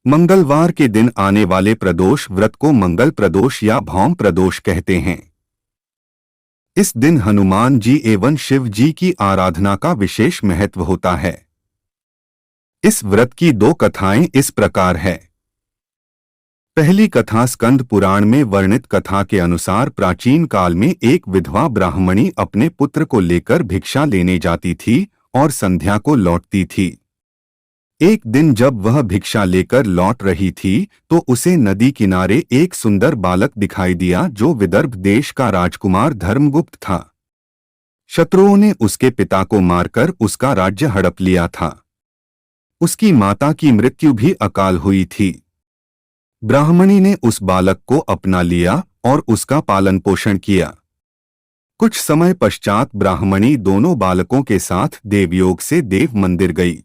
मंगलवार के दिन आने वाले प्रदोष व्रत को मंगल प्रदोष या भौम प्रदोष कहते हैं। इस दिन हनुमान जी एवं शिव जी की आराधना का विशेष महत्व होता है। इस व्रत की दो कथाएं इस प्रकार है। पहली कथा स्कंद पुराण में वर्णित कथा के अनुसार प्राचीन काल में एक विधवा ब्राह्मणी अपने पुत्र को लेकर भिक्षा लेने जाती थी और संध्या को लौटती थी। एक दिन जब वह भिक्षा लेकर लौट रही थी तो उसे नदी किनारे एक सुंदर बालक दिखाई दिया जो विदर्भ देश का राजकुमार धर्मगुप्त था। शत्रुओं ने उसके पिता को मारकर उसका राज्य हड़प लिया था। उसकी माता की मृत्यु भी अकाल हुई थी। ब्राह्मणी ने उस बालक को अपना लिया और उसका पालन पोषण किया। कुछ समय पश्चात ब्राह्मणी दोनों बालकों के साथ देवयोग से देव मंदिर गई।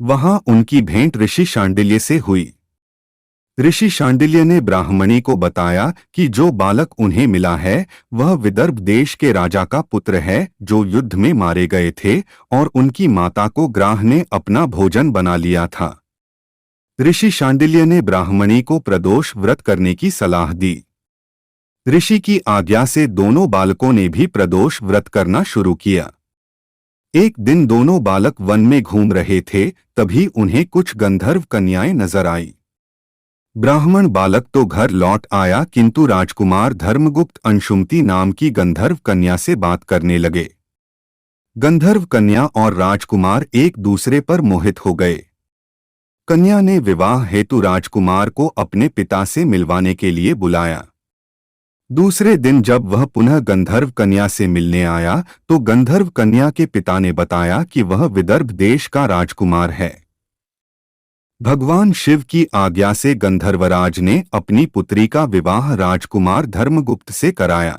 वहां उनकी भेंट ऋषि शांडिल्य से हुई। ऋषि शांडिल्य ने ब्राह्मणी को बताया कि जो बालक उन्हें मिला है वह विदर्भ देश के राजा का पुत्र है जो युद्ध में मारे गए थे और उनकी माता को ग्राह ने अपना भोजन बना लिया था। ऋषि शांडिल्य ने ब्राह्मणी को प्रदोष व्रत करने की सलाह दी। ऋषि की आज्ञा से दोनों बालकों ने भी प्रदोष व्रत करना शुरू किया। एक दिन दोनों बालक वन में घूम रहे थे, तभी उन्हें कुछ गंधर्व कन्याएं नजर आई। ब्राह्मण बालक तो घर लौट आया किंतु राजकुमार धर्मगुप्त अंशुमती नाम की गंधर्व कन्या से बात करने लगे। गंधर्व कन्या और राजकुमार एक दूसरे पर मोहित हो गए। कन्या ने विवाह हेतु राजकुमार को अपने पिता से मिलवाने के लिए बुलाया। दूसरे दिन जब वह पुनः गंधर्व कन्या से मिलने आया तो गंधर्व कन्या के पिता ने बताया कि वह विदर्भ देश का राजकुमार है। भगवान शिव की आज्ञा से गंधर्वराज ने अपनी पुत्री का विवाह राजकुमार धर्मगुप्त से कराया।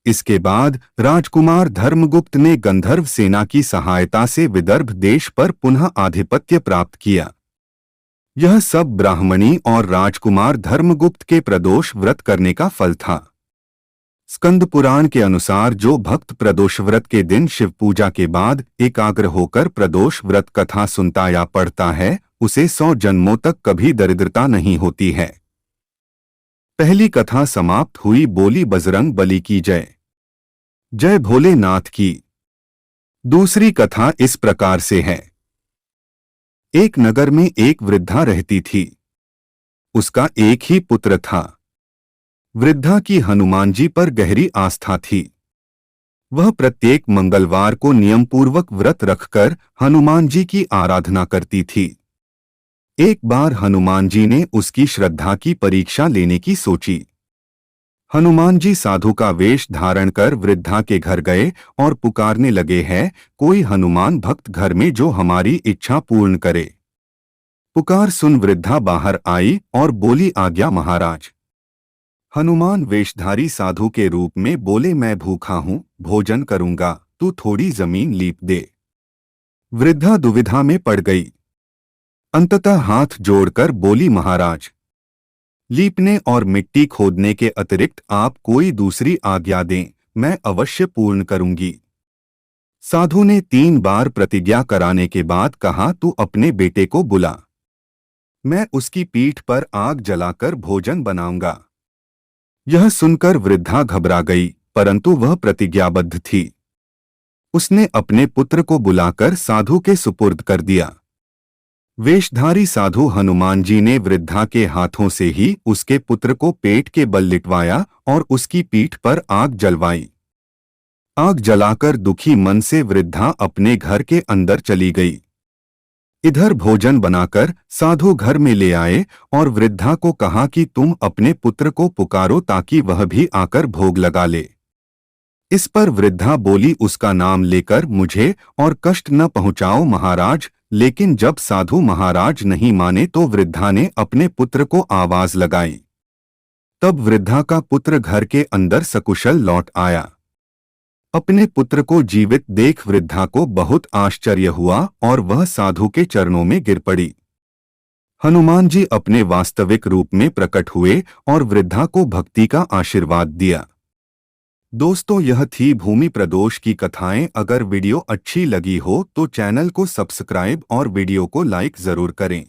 इसके बाद राजकुमार धर्मगुप्त ने गंधर्व सेना की सहायता से विदर्भ देश पर पुनः आधिपत्य प्राप्त किया। यह सब ब्राह्मणी और राजकुमार धर्मगुप्त के प्रदोष व्रत करने का फल था। स्कंद पुराण के अनुसार जो भक्त प्रदोष व्रत के दिन शिव पूजा के बाद एकाग्र होकर प्रदोष व्रत कथा सुनता या पढ़ता है उसे 100 जन्मों तक कभी दरिद्रता नहीं होती है। पहली कथा समाप्त हुई। बोली बजरंग बली की जय। जय भोलेनाथ की। दूसरी कथा इस प्रकार से है। एक नगर में एक वृद्धा रहती थी। उसका एक ही पुत्र था। वृद्धा की हनुमान जी पर गहरी आस्था थी। वह प्रत्येक मंगलवार को नियमपूर्वक व्रत रखकर हनुमान जी की आराधना करती थी। एक बार हनुमान जी ने उसकी श्रद्धा की परीक्षा लेने की सोची। हनुमान जी साधु का वेश धारण कर वृद्धा के घर गए और पुकारने लगे हैं, कोई हनुमान भक्त घर में जो हमारी इच्छा पूर्ण करे। पुकार सुन वृद्धा बाहर आई और बोली, आज्ञा महाराज। हनुमान वेशधारी साधु के रूप में बोले, मैं भूखा हूं, भोजन करूंगा, तू थोड़ी जमीन लीप दे। वृद्धा दुविधा में पड़ गई। अंततः हाथ जोड़कर बोली, महाराज, लीपने और मिट्टी खोदने के अतिरिक्त आप कोई दूसरी आज्ञा दें, मैं अवश्य पूर्ण करूंगी। साधु ने 3 बार प्रतिज्ञा कराने के बाद कहा, तू अपने बेटे को बुला, मैं उसकी पीठ पर आग जलाकर भोजन बनाऊंगा। यह सुनकर वृद्धा घबरा गई, परंतु वह प्रतिज्ञाबद्ध थी। उसने अपने पुत्र को बुलाकर साधु के सुपुर्द कर दिया। वेशधारी साधु हनुमान जी ने वृद्धा के हाथों से ही उसके पुत्र को पेट के बल लिटवाया और उसकी पीठ पर आग जलवाई। आग जलाकर दुखी मन से वृद्धा अपने घर के अंदर चली गई। इधर भोजन बनाकर साधु घर में ले आए और वृद्धा को कहा कि तुम अपने पुत्र को पुकारो ताकि वह भी आकर भोग लगा ले। इस पर वृद्धा बोली, उसका नाम लेकर मुझे और कष्ट न पहुंचाओ महाराज। लेकिन जब साधु महाराज नहीं माने तो वृद्धा ने अपने पुत्र को आवाज लगाई। तब वृद्धा का पुत्र घर के अंदर सकुशल लौट आया। अपने पुत्र को जीवित देख वृद्धा को बहुत आश्चर्य हुआ और वह साधु के चरणों में गिर पड़ी। हनुमान जी अपने वास्तविक रूप में प्रकट हुए और वृद्धा को भक्ति का आशीर्वाद दिया। दोस्तों, यह थी भूमि प्रदोष की कथाएं। अगर वीडियो अच्छी लगी हो तो चैनल को सब्सक्राइब और वीडियो को लाइक जरूर करें।